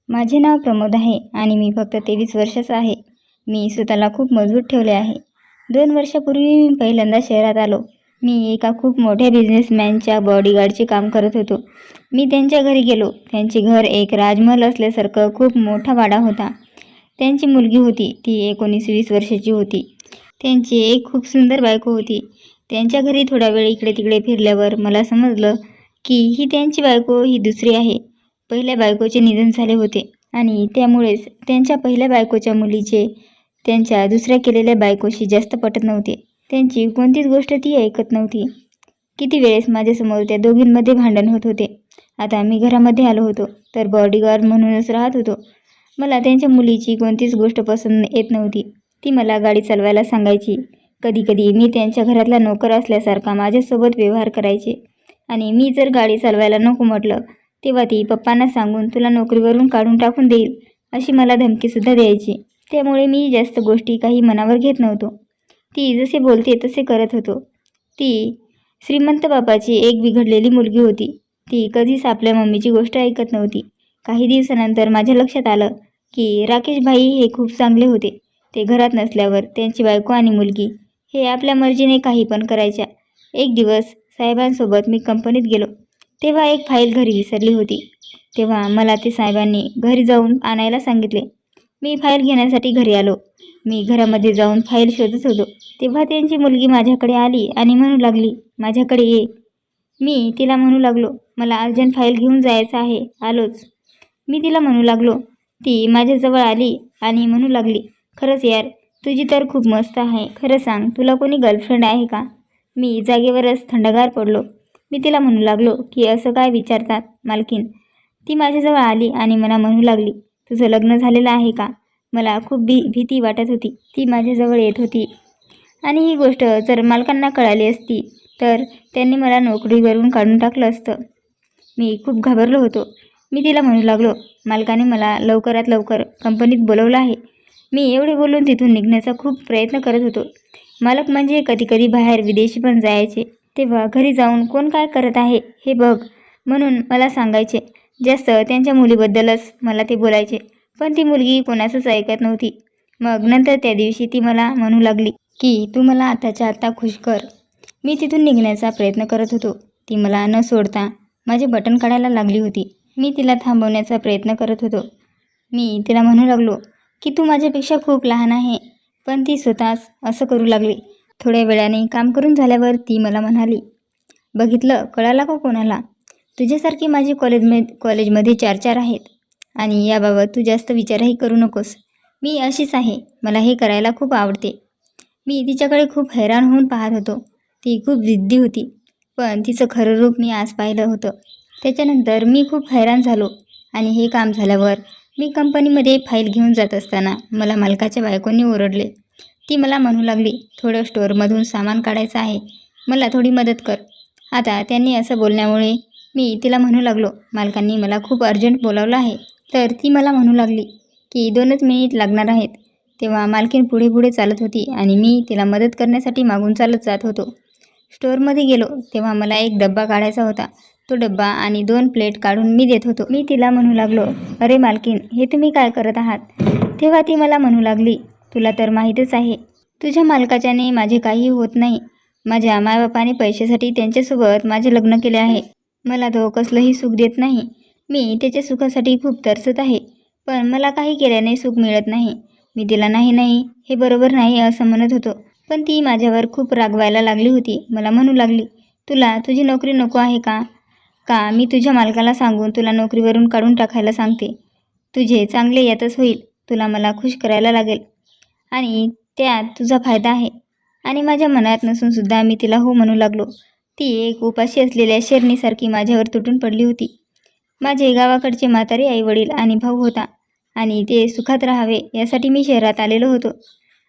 माझे नाव प्रमोद आहे आणि मी फक्त 23 वर्षाचा आहे. मी स्वतःला खूप मजबूत ठेवले आहे. 2 वर्षापूर्वी मी पहिल्यांदा शहरात आलो. मी एका खूप मोठ्या बिझनेसमॅनच्या बॉडीगार्डचे काम करत होतो. मी त्यांच्या घरी गेलो. त्यांचे घर एक राजमहल असल्यासारखं खूप मोठा वाडा होता. त्यांची मुलगी होती. ती 19-20 वर्षाची होती. त्यांची एक खूप सुंदर बायको होती. त्यांच्या घरी थोडा वेळ इकडे तिकडे फिरल्यावर मला समजलं की ही त्यांची बायको ही दुसरी आहे. पहिल्या बायकोचे निधन झाले होते आणि त्यामुळेच त्यांच्या पहिल्या बायकोच्या मुलीचे त्यांच्या दुसऱ्या केलेल्या बायकोशी जास्त पटत नव्हते. त्यांची कोणतीच गोष्ट ती ऐकत नव्हती. किती वेळेस माझ्यासमोर त्या दोघींमध्ये भांडण होत होते. आता मी घरामध्ये आलो होतो तर बॉडीगार्ड म्हणूनच राहत होतो. मला त्यांच्या मुलीची कोणतीच गोष्ट पसंत येत नव्हती. ती मला गाडी चालवायला सांगायची. कधीकधी मी त्यांच्या घरातला नोकर असल्यासारखा माझ्यासोबत व्यवहार करायचे आणि मी जर गाडी चालवायला नको म्हटलं तेव्हा ती पप्पांना सांगून तुला नोकरीवरून काढून टाकून देईल अशी मला धमकीसुद्धा द्यायची. त्यामुळे मी जास्त गोष्टी काही मनावर घेत नव्हतो. ती जसे बोलते तसे करत होतो. ती श्रीमंत बापाची एक बिघडलेली मुलगी होती. ती कधीच आपल्या मम्मीची गोष्ट ऐकत नव्हती. काही दिवसानंतर माझ्या लक्षात आलं की राकेश भाई हे खूप चांगले होते. ते घरात नसल्यावर त्यांची बायको आणि मुलगी हे आपल्या मर्जीने काही पण करायच्या. एक दिवस साहेबांसोबत मी कंपनीत गेलो. तेव्हा एक फाईल घरी विसरली होती. तेव्हा मला ते साहेबांनी घरी जाऊन आणायला सांगितले. मी फाईल घेण्यासाठी घरी आलो. मी घरामध्ये जाऊन फाईल शोधत होतो. तेव्हा त्यांची मुलगी माझ्याकडे आली आणि म्हणू लागली, माझ्याकडे ये. मी तिला म्हणू लागलो, मला अर्जंट फाईल घेऊन जायचं आहे, आलोच. मी तिला म्हणू लागलो. ती माझ्याजवळ आली आणि म्हणू लागली, खरंच यार, तुझी तर खूप मस्त आहे. खरं सांग, तुला कोणी गर्लफ्रेंड आहे का? मी जागेवरच थंडगार पडलो. मी तिला म्हणू लागलो की असं काय विचारतात मालकीन. ती माझ्याजवळ आली आणि मला म्हणू लागली, तुझं लग्न झालेलं आहे का? मला खूप भीती वाटत होती. ती माझ्याजवळ येत होती आणि ही गोष्ट जर मालकांना कळाली असती तर त्यांनी मला नोकरीवरून काढून टाकलं असतं. मी खूप घाबरलो होतो. मी तिला म्हणू लागलो, मालकाने मला लवकरात लवकर कंपनीत बोलवलं आहे. मी एवढे बोलून तिथून निघण्याचा खूप प्रयत्न करत होतो. मालक म्हणजे कधीकधी बाहेर विदेशी पण जायचे. तेव्हा घरी जाऊन कोण काय करत आहे हे बघ म्हणून मला सांगायचे. जास्त त्यांच्या मुलीबद्दलच मला ते बोलायचे. पण ती मुलगी कोणाचंच ऐकत नव्हती. मग नंतर त्या दिवशी ती मला म्हणू लागली की तू मला आताच्या आत्ता खुश कर. मी तिथून निघण्याचा प्रयत्न करत होतो. ती मला न सोडता माझे बटन काढायला लागली होती. मी तिला थांबवण्याचा प्रयत्न करत होतो. मी तिला म्हणू लागलो की तू माझ्यापेक्षा खूप लहान आहे. पण ती स्वतःच असं करू लागली. थोड्या वेळाने काम करून झाल्यावर ती मला म्हणाली, बघितलं, कळाला का कोणाला? तुझ्यासारखी माझी कॉलेजमध्ये 4 आहेत आणि याबाबत तू जास्त विचारही करू नकोस. मी अशीच आहे. मला हे करायला खूप आवडते. मी तिच्याकडे खूप हैराण होऊन पाहत होतो. ती खूप जिद्दी होती. पण तिचं खरं रूप मी आज पाहिलं होतं. त्याच्यानंतर मी खूप हैराण झालो आणि हे काम झाल्यावर मी कंपनीमध्ये फाईल घेऊन जात असताना मला मालकाच्या बायकोने ओरडले. ती मला म्हणू लागली, थोडं स्टोअरमधून सामान काढायचं आहे, मला थोडी मदत कर. आता त्यांनी असं बोलण्यामुळे मी तिला म्हणू लागलो, मालकांनी मला खूप अर्जंट बोलावलं आहे. तर ती मला म्हणू लागली की 2च मिनिट लागणार आहेत. तेव्हा मालकीण पुढे पुढे चालत होती आणि मी तिला मदत करण्यासाठी मागून चालत जात होतो. स्टोअरमध्ये गेलो तेव्हा मला एक डब्बा काढायचा होता. तो डब्बा आणि 2 प्लेट काढून मी देत होतो. मी तिला म्हणू लागलो, अरे मालकीण, हे तुम्ही काय करत आहात? तेव्हा ती मला म्हणू लागली, तुला तर माहीतच आहे, तुझ्या मालकाच्याने माझे काही होत नाही. माझ्या मायबापाने पैशासाठी त्यांच्यासोबत माझे लग्न केले आहे. मला तो कसलंही सुख देत नाही. मी त्याच्या सुखासाठी खूप तरसत आहे. पण मला काही केल्याने सुख मिळत नाही. मी तिला नाही नाही, हे बरोबर नाही असं म्हणत होतो. पण ती माझ्यावर खूप रागवायला लागली होती. मला म्हणू लागली, तुला तुझी नोकरी नको आहे का? का मी तुझ्या मालकाला सांगून तुला नोकरीवरून काढून टाकायला सांगते? तुझे चांगले यातच होईल. तुला मला खुश करायला लागेल आणि त्यात तुझा फायदा आहे. आणि माझ्या मनात नसूनसुद्धा मी तिला हो म्हणू लागलो. ती एक उपाशी असलेल्या शेरणीसारखी माझ्यावर तुटून पडली होती. माझे गावाकडचे म्हातारे आईवडील आणि भाऊ होता आणि ते सुखात राहावे यासाठी मी शहरात आलेलो होतो.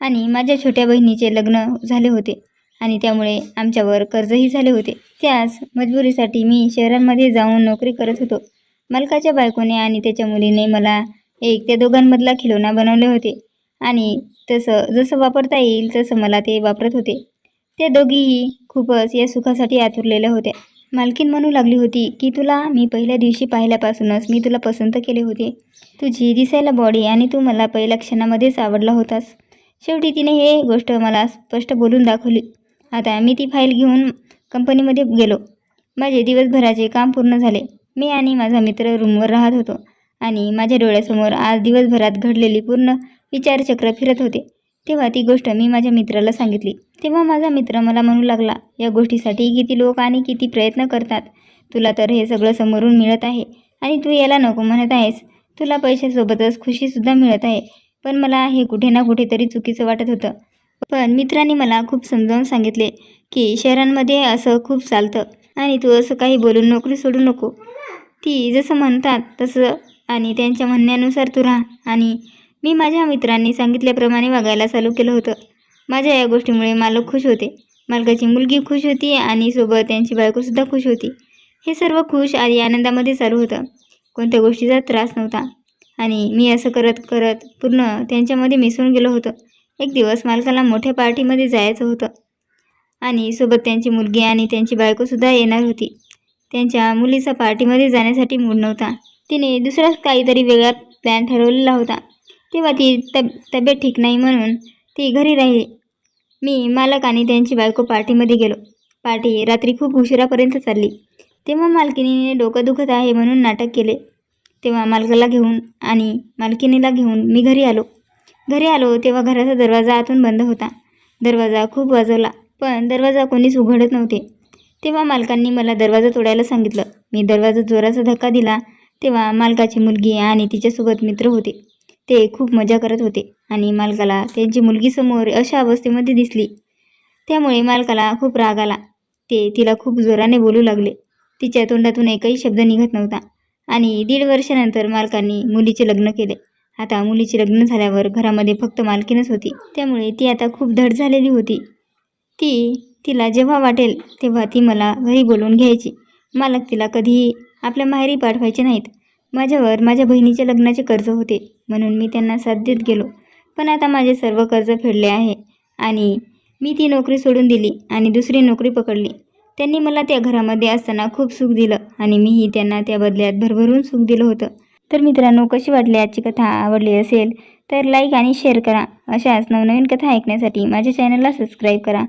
आणि माझ्या छोट्या बहिणीचे लग्न झाले होते आणि त्यामुळे आमच्यावर कर्जही झाले होते. त्याच मजबुरीसाठी मी शहरांमध्ये जाऊन नोकरी करत होतो. मालकाच्या बायकोने आणि त्याच्या मुलीने मला एक त्या दोघांमधला खिलोना बनवले होते आणि जसं वापरता येईल तसं मला ते वापरत होते. त्या दोघीही खूपच या सुखासाठी आतुरलेल्या होत्या. मालकीण म्हणू लागली होती की तुला मी पहिल्या दिवशी पाहिल्यापासूनच मी तुला पसंत केले होते. तुझी दिसायला बॉडी आणि तू मला पहिल्या क्षणामध्येच आवडला होतास. शेवटी तिने हे गोष्ट मला स्पष्ट बोलून दाखवली. आता मी ती फाईल घेऊन कंपनीमध्ये गेलो. माझे दिवसभराचे काम पूर्ण झाले. मी आणि माझा मित्र रूमवर राहत होतो आणि माझ्या डोळ्यासमोर आज दिवसभरात घडलेली पूर्ण विचारचक्र फिरत होते. तेव्हा ती गोष्ट मी माझ्या मित्राला सांगितली. तेव्हा माझा मित्र मला म्हणू लागला, या गोष्टीसाठी किती लोक आणि किती प्रयत्न करतात. तुला तर हे सगळं समोरून मिळत आहे आणि तू याला नको म्हणत आहेस. तुला पैशासोबतच खुशीसुद्धा मिळत आहे. पण मला हे कुठे ना कुठेतरी चुकीचं वाटत होतं. पण मित्रांनी मला खूप समजावून सांगितले की शहरांमध्ये असं खूप चालतं आणि तू असं काही बोलून नोकरी सोडू नको. ती जसं म्हणतात तसं आणि त्यांच्या म्हणण्यानुसार तू राहा. आणि मी माझ्या मित्रांनी सांगितल्याप्रमाणे वागायला चालू केलं होतं. माझ्या या गोष्टीमुळे मालक खुश होते. मालकाची मुलगी खुश होती आणि सोबत त्यांची बायकोसुद्धा खुश होती. हे सर्व खुश आणि आनंदामध्ये चालू होतं. कोणत्या गोष्टीचा त्रास नव्हता आणि मी असं करत करत पूर्ण त्यांच्यामध्ये मिसळून गेलो होतो. एक दिवस मालकाला मोठ्या पार्टीमध्ये जायचं होतं आणि सोबत त्यांची मुलगी आणि त्यांची बायकोसुद्धा येणार होती. त्यांच्या मुलीचा पार्टीमध्ये जाण्यासाठी मूड नव्हता. तिने दुसराच काहीतरी वेगळा प्लॅन ठरवलेला होता. तेव्हा ती तब्येत ठीक नाही म्हणून ती घरी राहिली. मी मालक आणि त्यांची बायको पार्टीमध्ये गेलो. पार्टी रात्री खूप उशिरापर्यंत चालली. तेव्हा मालकिनीने डोकं दुखत आहे म्हणून नाटक केले. तेव्हा मालकाला घेऊन आणि मालकिनीला घेऊन मी घरी आलो तेव्हा घराचा दरवाजा आतून बंद होता. दरवाजा खूप वाजवला पण दरवाजा कोणीच उघडत नव्हते. तेव्हा मालकांनी मला दरवाजा तोडायला सांगितलं. मी दरवाजा जोराचा धक्का दिला तेव्हा मालकाची मुलगी आणि तिच्यासोबत मित्र होते. ते खूप मजा करत होते आणि मालकाला त्यांची मुलगी समोर अशा अवस्थेमध्ये दिसली. त्यामुळे मालकाला खूप राग आला. ते तिला खूप जोराने बोलू लागले. तिच्या तोंडातून एकही शब्द निघत नव्हता आणि 1.5 वर्षानंतर मालकांनी मुलीचे लग्न केले. आता मुलीचे लग्न झाल्यावर घरामध्ये फक्त मालकीणच होती. त्यामुळे ती आता खूप धड झालेली होती. तिला जेव्हा वाटेल तेव्हा ती मला घरी बोलवून घ्यायची. मालक तिला कधीही आपल्या माहेरी पाठवायचे नाहीत. माझ्यावर माझ्या बहिणीच्या लग्नाचे कर्ज होते म्हणून मी त्यांना साथ देत गेलो. पण आता माझे सर्व कर्ज फेडले आहे आणि मी ती नोकरी सोडून दिली आणि दुसरी नोकरी पकडली. त्यांनी मला त्या घरामध्ये असताना खूप सुख दिलं आणि मीही त्यांना त्या बदल्यात भरभरून सुख दिलं होतं. तर मित्रांनो, कशी वाटली आजची कथा? आवडली असेल तर लाईक आणि शेअर करा. अशाच नवनवीन कथा ऐकण्यासाठी माझ्या चॅनलला सबस्क्राईब करा.